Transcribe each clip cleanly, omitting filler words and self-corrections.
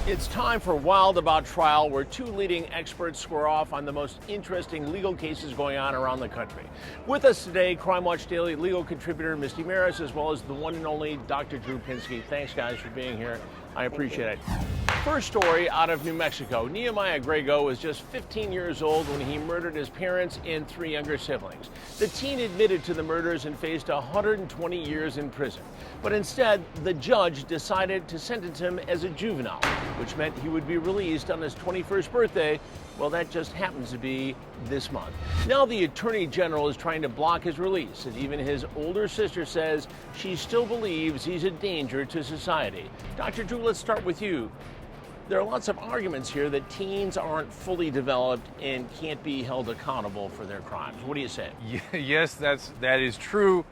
It's time for Wild About Trial, where two leading experts square off on the most interesting legal cases going on around the country. With us today, Crime Watch Daily legal contributor Misty Marris, as well as the one and only Dr. Drew Pinsky. Thanks, guys, for being here. I appreciate it. First story out of New Mexico. Nehemiah Griego was just 15 years old when he murdered his parents and three younger siblings. The teen admitted to the murders and faced 120 years in prison. But instead, the judge decided to sentence him as a juvenile, which meant he would be released on his 21st birthday. Well, that just happens to be this month. Now the Attorney General is trying to block his release, and even his older sister says she still believes he's a danger to society. Dr. Drew, let's start with you. There are lots of arguments here that teens aren't fully developed and can't be held accountable for their crimes. What do you say? Yes, that is true.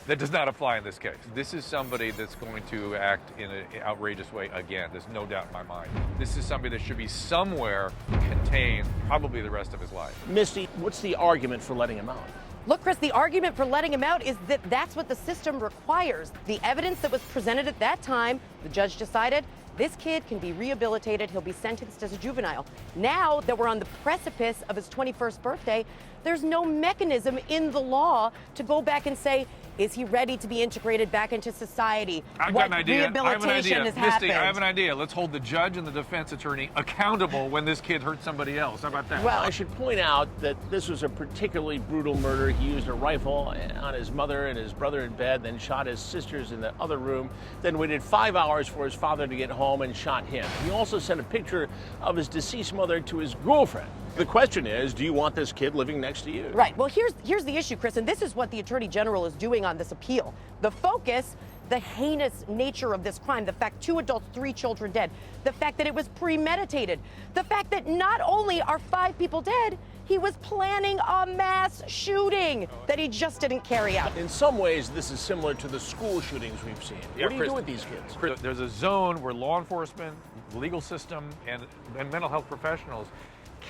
That does not apply in this case. This is somebody that's going to act in an outrageous way again. There's no doubt in my mind. This is somebody that should be somewhere contained, probably the rest of his life. Misty, what's the argument for letting him out? Look, Chris, the argument for letting him out is that that's what the system requires. The evidence that was presented at that time, the judge decided this kid can be rehabilitated. He'll be sentenced as a juvenile. Now that we're on the precipice of his 21st birthday, there's no mechanism in the law to go back and say, is he ready to be integrated back into society? I've got an idea. Rehabilitation has Misty, happened. I have an idea. Let's hold the judge and the defense attorney accountable when this kid hurt somebody else. How about that? Well, I should point out that this was a particularly brutal murder. He used a rifle on his mother and his brother in bed, then shot his sisters in the other room, then waited 5 hours for his father to get home and shot him. He also sent a picture of his deceased mother to his girlfriend. The question is, do you want this kid living next to you? Right. Well, here's the issue, Chris, and this is what the Attorney General is doing on this appeal. The focus, the heinous nature of this crime, the fact 2 adults, 3 children dead, the fact that it was premeditated, the fact that not only are 5 people dead, he was planning a mass shooting that he just didn't carry out. In some ways, this is similar to the school shootings we've seen. What do you do with these kids? Chris, there's a zone where law enforcement, the legal system, and mental health professionals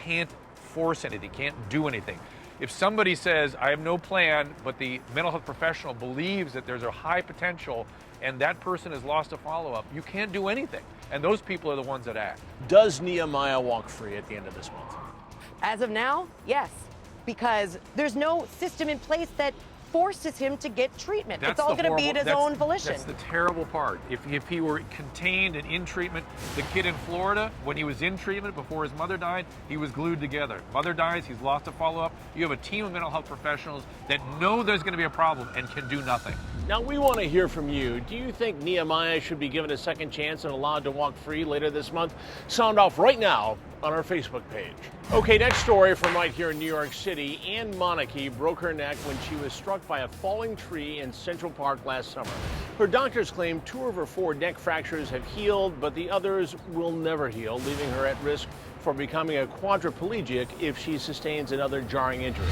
can't force anything, can't do anything. If somebody says, I have no plan, but the mental health professional believes that there's a high potential and that person has lost a follow-up, you can't do anything. And those people are the ones that act. Does Nehemiah walk free at the end of this month? As of now, yes, because there's no system in place that forces him to get treatment. It's all going to be at his own volition. That's the terrible part. If he were contained and in treatment, the kid in Florida, when he was in treatment before his mother died, he was glued together. Mother dies, he's lost a follow-up. You have a team of mental health professionals that know there's going to be a problem and can do nothing. Now, we want to hear from you. Do you think Nehemiah should be given a second chance and allowed to walk free later this month? Sound off right now on our Facebook page. Okay, next story from right here in New York City. Anne Monoky broke her neck when she was struck by a falling tree in Central Park last summer. Her doctors claim 2 of her 4 neck fractures have healed, but the others will never heal, leaving her at risk for becoming a quadriplegic if she sustains another jarring injury.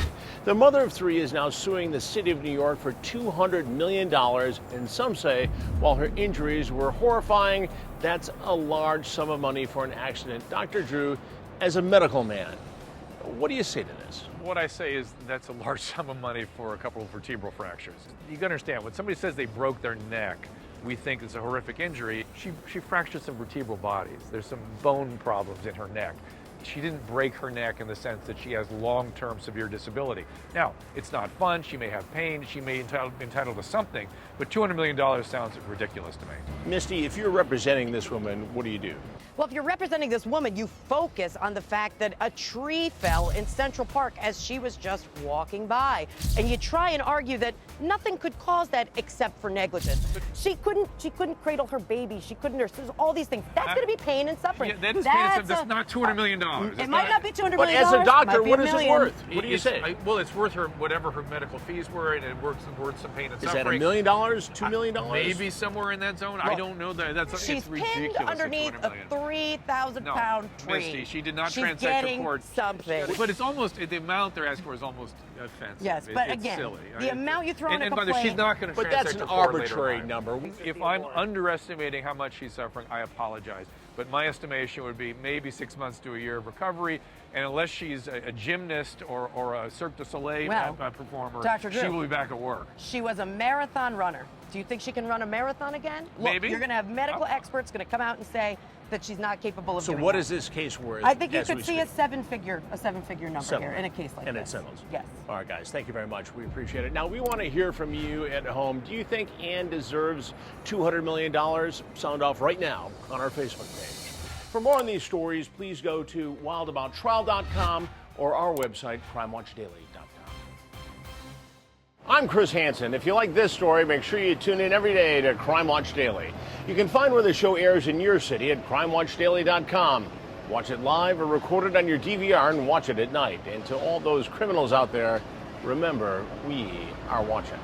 The mother of 3 is now suing the city of New York for $200 million, and some say while her injuries were horrifying, that's a large sum of money for an accident. Dr. Drew, as a medical man, what do you say to this? What I say is that's a large sum of money for a couple of vertebral fractures. You gotta understand, when somebody says they broke their neck, we think it's a horrific injury. She fractured some vertebral bodies. There's some bone problems in her neck. She didn't break her neck in the sense that she has long-term severe disability. Now, it's not fun. She may have pain. She may be entitled to something, but $200 million sounds ridiculous to me. Misty, if you're representing this woman, what do you do? Well, if you're representing this woman, you focus on the fact that a tree fell in Central Park as she was just walking by. And you try and argue that nothing could cause that except for negligence. She couldn't cradle her baby. She couldn't nurse. There's all these things. That's going to be pain and suffering. Yeah, that is pain and suffering. That's not $200 million. It might not be $200 million. But as a doctor, what is it worth? What do you say? Well, it's worth her whatever her medical fees were, and it's worth some pain and suffering. Is that $1 million, $2 million? Maybe somewhere in that zone. Well, I don't know that. She's it's ridiculous. pinned underneath a 3,000-pound tree. Misty, she did not She's transect to court. Something. But it's almost the amount they're asking for is almost offensive. Yes, but it's again, silly. the amount you throw in a and by the way, complaint. she's not going to But transect that's an to court arbitrary later on. number. If I'm underestimating how much she's suffering, I apologize. But my estimation would be maybe 6 months to a year of recovery. And unless she's a gymnast or a Cirque du Soleil performer, Dr. Drew, she will be back at work. She was a marathon runner. Do you think she can run a marathon again? Maybe. Look, you're going to have medical experts going to come out and say that she's not capable of So doing what that. is this case worth? I think you as could we see a speak? seven-figure number Settlement. here in a case like and this. it settles. Yes. All right, guys. Thank you very much. We appreciate it. Now we want to hear from you at home. Do you think Anne deserves $200 million? Sound off right now on our Facebook page. For more on these stories, please go to wildabouttrial.com or our website, crimewatchdaily.com. I'm Chris Hansen. If you like this story, make sure you tune in every day to Crime Watch Daily. You can find where the show airs in your city at crimewatchdaily.com. Watch it live or record it on your DVR and watch it at night. And to all those criminals out there, remember, we are watching.